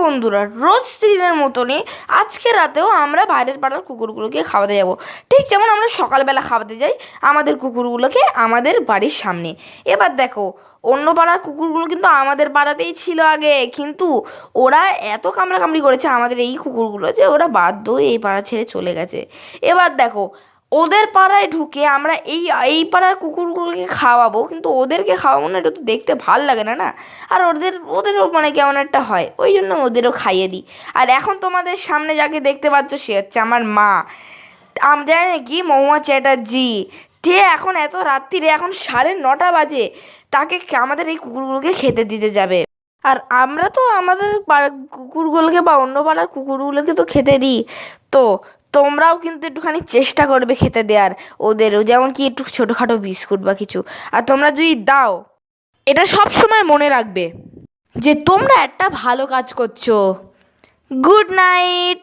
বন্ধুরা, রোজ দিনের মতনই আজকে রাতেও আমরা বাইরের পাড়ার কুকুরগুলোকে খাওয়াতে যাব। ঠিক যেমন আমরা সকালবেলা খাওয়াতে যাই আমাদের কুকুরগুলোকে আমাদের বাড়ির সামনে। এবার দেখো, অন্য পাড়ার কুকুরগুলো কিন্তু আমাদের পাড়াতেই ছিল আগে, কিন্তু ওরা এত কামড়াকামড়ি করেছে আমাদের এই কুকুরগুলো যে ওরা বাধ্য হয়ে এই পাড়া ছেড়ে চলে গেছে। এবার দেখো, ওদের পাড়ায় ঢুকে আমরা এই এই পাড়ার কুকুরগুলোকে খাওয়াবো, কিন্তু ওদেরকে খাওয়াবো না, এটা তো দেখতে ভাল লাগে না না। আর ওদেরও মানে কেমন একটা হয়, ওই জন্য ওদেরও খাইয়ে দিই। আর এখন তোমাদের সামনে যাকে দেখতে পাচ্ছ সে হচ্ছে আমার মা। আমরা জানি কি, মহুয়া চ্যাটার্জি, যে এখন এত রাত্রিরে, এখন 9:30 বাজে, তাকে আমাদের এই কুকুরগুলোকে খেতে দিতে যাবে। আর আমরা তো আমাদের পাড়ার কুকুরগুলোকে বা অন্য পাড়ার কুকুরগুলোকে তো খেতে দিই। তো তোমরাও কিন্তু একটুখানি চেষ্টা করবে খেতে দেওয়ার ওদেরও, যেমন কি একটু ছোটোখাটো বিস্কুট বা কিছু। আর তোমরা যদি দাও, এটা সব সময় মনে রাখবে যে তোমরা একটা ভালো কাজ করছো। Good night.